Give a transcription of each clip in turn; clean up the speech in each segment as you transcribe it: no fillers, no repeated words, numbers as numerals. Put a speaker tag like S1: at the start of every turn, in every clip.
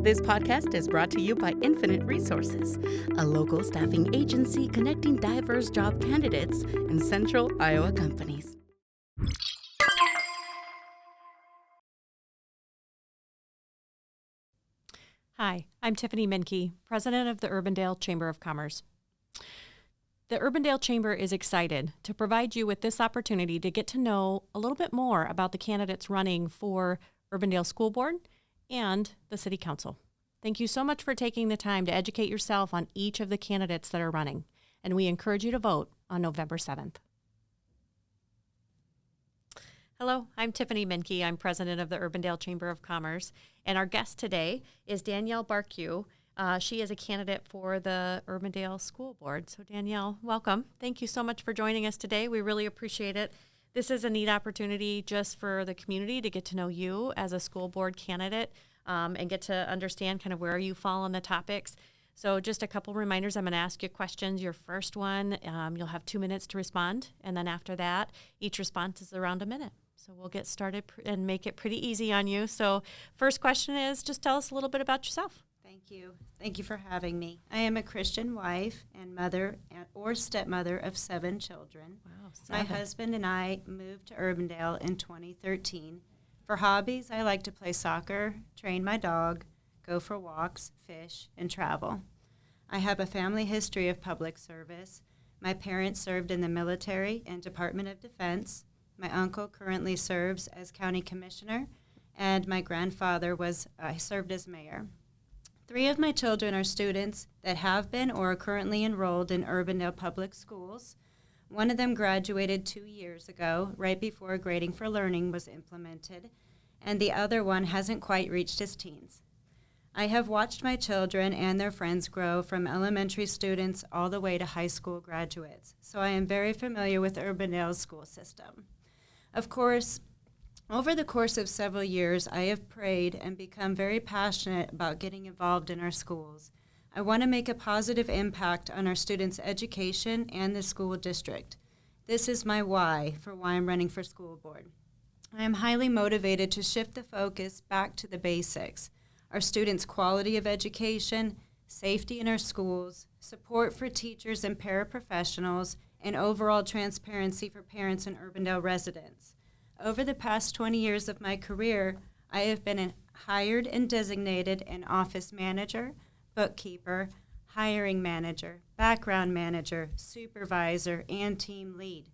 S1: This podcast is brought to you by Infinite Resources, a local staffing agency connecting diverse job candidates in central Iowa companies.
S2: Hi, I'm Tiffany Menke, President of the Urbandale Chamber of Commerce. The Urbandale Chamber is excited to provide you with this opportunity to get to know a little bit more about the candidates running for Urbandale School Board and the City Council. Thank you so much for taking the time to educate yourself on each of the candidates that are running, and we encourage you to vote on November 7th. Hello, I'm Tiffany Menke. I'm president of the Urbandale Chamber of Commerce, and our guest today is Danielle Bartkiw. She is a candidate for the Urbandale School Board. So Danielle, welcome. Thank you so much for joining us today. We really appreciate it. This is a neat opportunity just for the community to get to know you as a school board candidate and get to understand kind of where you fall on the topics. So just a couple reminders. I'm going to ask you questions. Your first one, you'll have 2 minutes to respond. And then after that, each response is around a minute. So we'll get started and make it pretty easy on you. So first question is, just tell us a little bit about yourself.
S3: Thank you. Thank you for having me. I am a Christian wife and mother or stepmother of 7 children.
S2: Wow, 7.
S3: My husband and I moved to Urbandale in 2013. For hobbies, I like to play soccer, train my dog, go for walks, fish, and travel. I have a family history of public service. My parents served in the military and Department of Defense. My uncle currently serves as county commissioner, and my grandfather served as mayor. 3 of my children are students that have been or are currently enrolled in Urbandale Public Schools. One of them graduated 2 years ago, right before Grading for Learning was implemented, and the other one hasn't quite reached his teens. I have watched my children and their friends grow from elementary students all the way to high school graduates, so I am very familiar with Urbandale's school system. Of course, over the course of several years, I have prayed and become very passionate about getting involved in our schools. I want to make a positive impact on our students' education and the school district. This is my why for why I'm running for school board. I am highly motivated to shift the focus back to the basics: our students' quality of education, safety in our schools, support for teachers and paraprofessionals, and overall transparency for parents and Urbandale residents. Over the past 20 years of my career, I have been hired and designated an office manager, bookkeeper, hiring manager, background manager, supervisor, and team lead.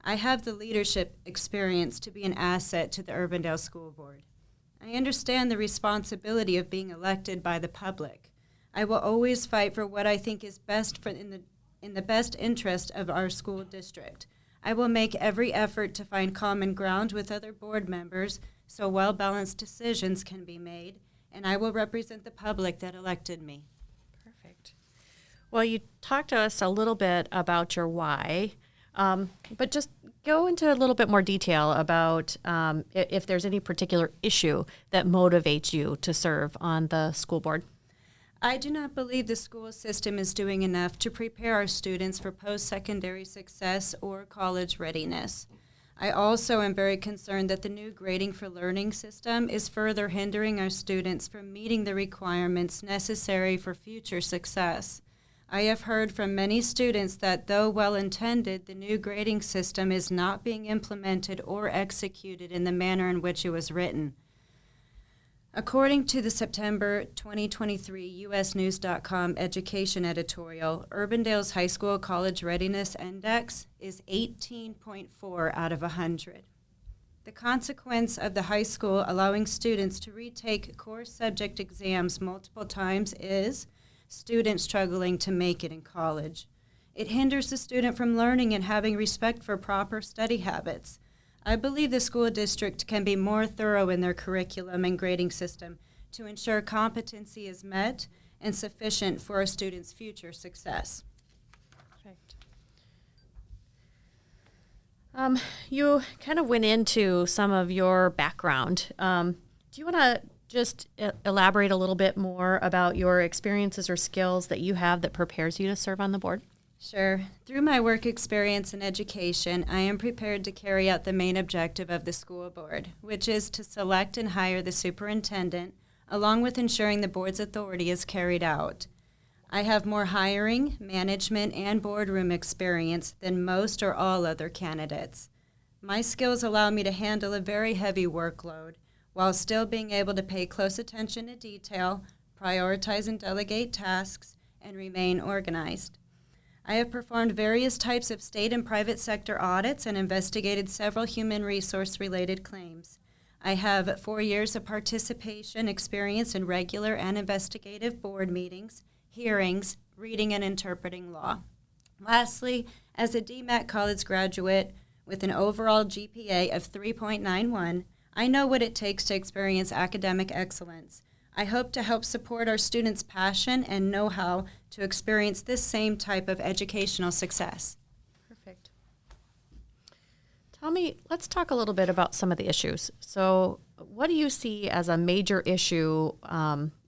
S3: I have the leadership experience to be an asset to the Urbandale School Board. I understand the responsibility of being elected by the public. I will always fight for what I think is best in the best interest of our school district. I will make every effort to find common ground with other board members so well-balanced decisions can be made, and I will represent the public that elected me.
S2: Perfect. Well, you talked to us a little bit about your why, but just go into a little bit more detail about if there's any particular issue that motivates you to serve on the school board.
S3: I do not believe the school system is doing enough to prepare our students for post-secondary success or college readiness. I also am very concerned that the new Grading for Learning system is further hindering our students from meeting the requirements necessary for future success. I have heard from many students that though well-intended, the new grading system is not being implemented or executed in the manner in which it was written. According to the September 2023 USNews.com education editorial, Urbandale's high school college readiness index is 18.4 out of 100. The consequence of the high school allowing students to retake core subject exams multiple times is students struggling to make it in college. It hinders the student from learning and having respect for proper study habits. I believe the school district can be more thorough in their curriculum and grading system to ensure competency is met and sufficient for our students' future success.
S2: Perfect. You kind of went into some of your background. Do you want to just elaborate a little bit more about your experiences or skills that you have that prepares you to serve on the board?
S3: Sure. Through my work experience in education, I am prepared to carry out the main objective of the school board, which is to select and hire the superintendent, along with ensuring the board's authority is carried out. I have more hiring, management, and boardroom experience than most or all other candidates. My skills allow me to handle a very heavy workload while still being able to pay close attention to detail, prioritize and delegate tasks, and remain organized. I have performed various types of state and private sector audits and investigated several human resource-related claims. I have 4 years of participation experience in regular and investigative board meetings, hearings, reading and interpreting law. Lastly, as a DMAT college graduate with an overall GPA of 3.91, I know what it takes to experience academic excellence. I hope to help support our students' passion and know-how to experience this same type of educational success.
S2: Perfect. Tell me, let's talk a little bit about some of the issues. So what do you see as a major issue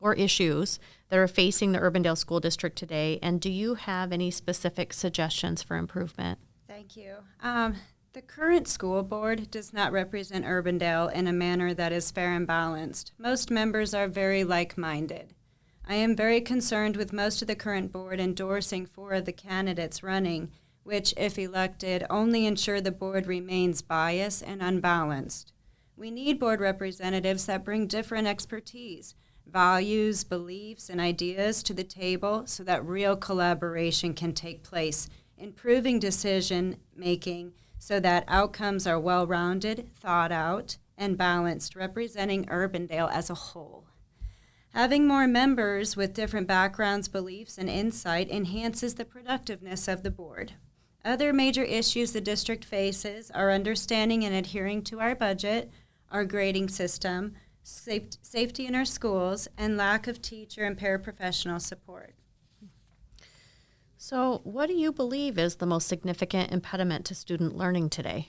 S2: or issues that are facing the Urbandale School District today, and do you have any specific suggestions for improvement?
S3: Thank you. The current school board does not represent Urbandale in a manner that is fair and balanced. Most members are very like-minded. I am very concerned with most of the current board endorsing 4 of the candidates running, which, if elected, only ensure the board remains biased and unbalanced. We need board representatives that bring different expertise, values, beliefs, and ideas to the table so that real collaboration can take place, improving decision-making so that outcomes are well-rounded, thought out, and balanced, representing Urbandale as a whole. Having more members with different backgrounds, beliefs, and insight enhances the productiveness of the board. Other major issues the district faces are understanding and adhering to our budget, our grading system, safety in our schools, and lack of teacher and paraprofessional support.
S2: So what do you believe is the most significant impediment to student learning today?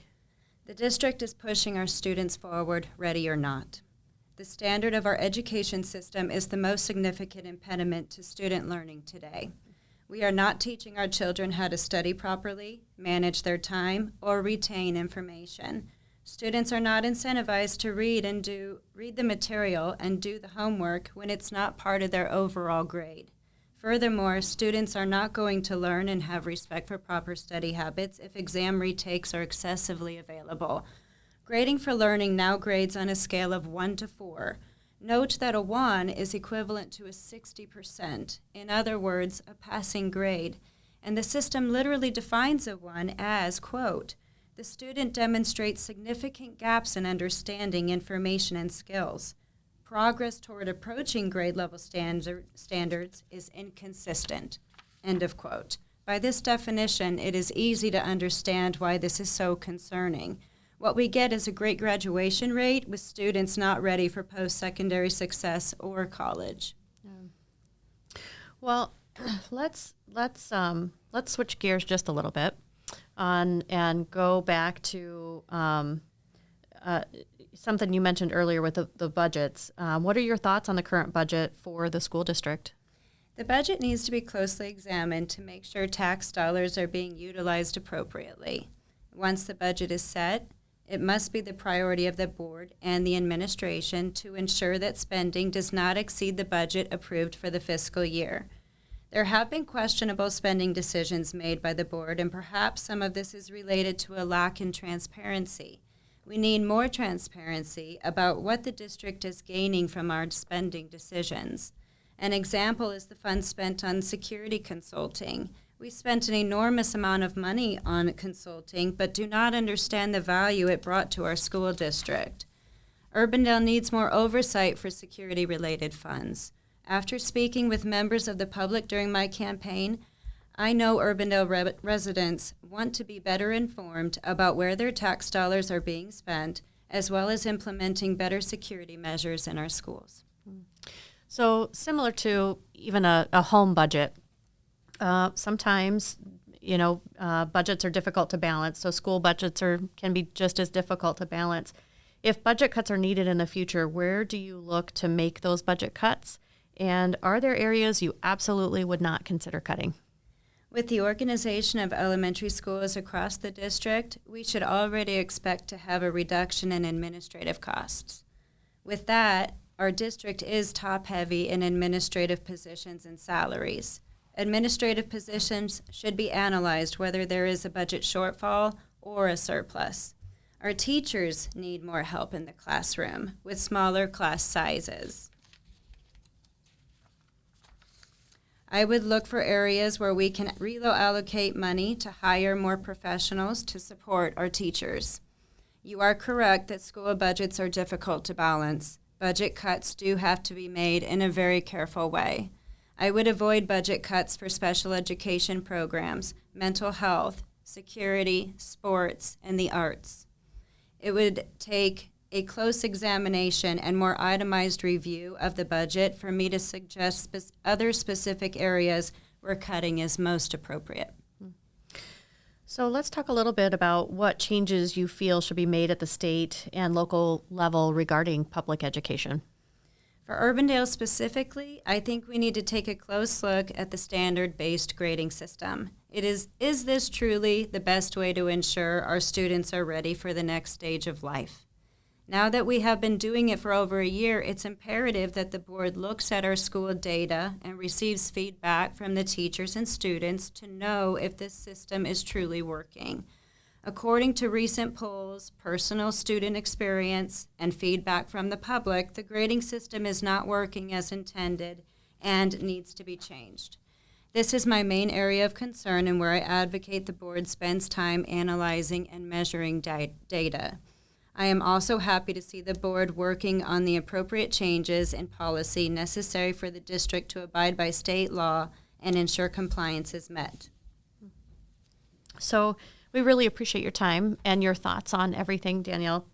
S3: The district is pushing our students forward, ready or not. The standard of our education system is the most significant impediment to student learning today. We are not teaching our children how to study properly, manage their time, or retain information. Students are not incentivized to read the material and do the homework when it's not part of their overall grade. Furthermore, students are not going to learn and have respect for proper study habits if exam retakes are excessively available. Grading for learning now grades on a scale of 1 to 4. Note that a 1 is equivalent to a 60%, in other words, a passing grade, and the system literally defines a 1 as, quote, the student demonstrates significant gaps in understanding information and skills. Progress toward approaching grade level standards is inconsistent, end of quote. By this definition, it is easy to understand why this is so concerning. What we get is a great graduation rate with students not ready for post-secondary success or college.
S2: Well, let's switch gears just a little bit and go back to something you mentioned earlier with the budgets. What are your thoughts on the current budget for the school district?
S3: The budget needs to be closely examined to make sure tax dollars are being utilized appropriately. Once the budget is set, it must be the priority of the board and the administration to ensure that spending does not exceed the budget approved for the fiscal year. There have been questionable spending decisions made by the board, and perhaps some of this is related to a lack in transparency. We need more transparency about what the district is gaining from our spending decisions. An example is the funds spent on security consulting. We spent an enormous amount of money on consulting, but do not understand the value it brought to our school district. Urbandale needs more oversight for security-related funds. After speaking with members of the public during my campaign, I know Urbandale residents want to be better informed about where their tax dollars are being spent, as well as implementing better security measures in our schools.
S2: So similar to even a home budget, sometimes, budgets are difficult to balance. So school budgets can be just as difficult to balance. If budget cuts are needed in the future, where do you look to make those budget cuts? And are there areas you absolutely would not consider cutting?
S3: With the organization of elementary schools across the district, we should already expect to have a reduction in administrative costs. With that, our district is top-heavy in administrative positions and salaries. Administrative positions should be analyzed whether there is a budget shortfall or a surplus. Our teachers need more help in the classroom with smaller class sizes. I would look for areas where we can reallocate money to hire more professionals to support our teachers. You are correct that school budgets are difficult to balance. Budget cuts do have to be made in a very careful way. I would avoid budget cuts for special education programs, mental health, security, sports, and the arts. It would take a close examination and more itemized review of the budget for me to suggest other specific areas where cutting is most appropriate.
S2: So let's talk a little bit about what changes you feel should be made at the state and local level regarding public education.
S3: For Urbandale specifically, I think we need to take a close look at the standard-based grading system. Is this truly the best way to ensure our students are ready for the next stage of life? Now that we have been doing it for over a year, it's imperative that the board looks at our school data and receives feedback from the teachers and students to know if this system is truly working. According to recent polls, personal student experience, and feedback from the public, the grading system is not working as intended and needs to be changed. This is my main area of concern and where I advocate the board spends time analyzing and measuring data. I am also happy to see the board working on the appropriate changes in policy necessary for the district to abide by state law and ensure compliance is met.
S2: So we really appreciate your time and your thoughts on everything, Danielle.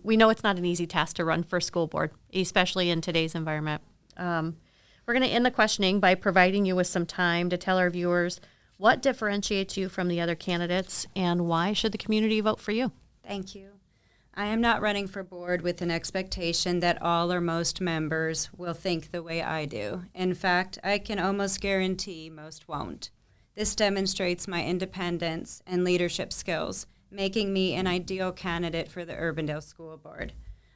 S2: We know it's not an easy task to run for school board, especially in today's environment. We're going to end the questioning by providing you with some time to tell our viewers what differentiates you from the other candidates and why should the community vote for you?
S3: Thank you. I am not running for board with an expectation that all or most members will think the way I do. In fact, I can almost guarantee most won't. This demonstrates my independence and leadership skills, making me an ideal candidate for the Urbandale School Board.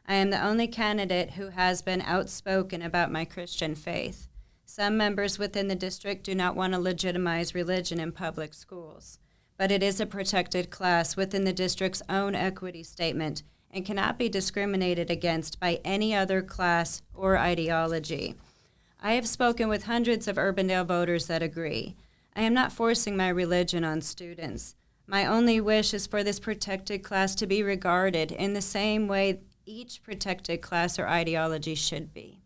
S3: I am the only candidate who has been outspoken about my Christian faith. Some members within the district do not want to legitimize religion in public schools, but it is a protected class within the district's own equity statement and cannot be discriminated against by any other class or ideology. I have spoken with hundreds of Urbandale voters that agree. I am not forcing my religion on students. My only wish is for this protected class to be regarded in the same way each protected class or ideology should be.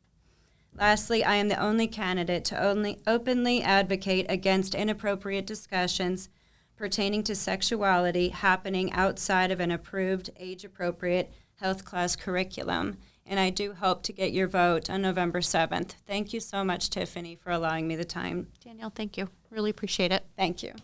S3: Lastly, I am the only candidate to openly advocate against inappropriate discussions pertaining to sexuality happening outside of an approved age-appropriate health class curriculum, and I do hope to get your vote on November 7th. Thank you so much, Tiffany, for allowing me the time.
S2: Danielle, thank you. Really appreciate it.
S3: Thank you.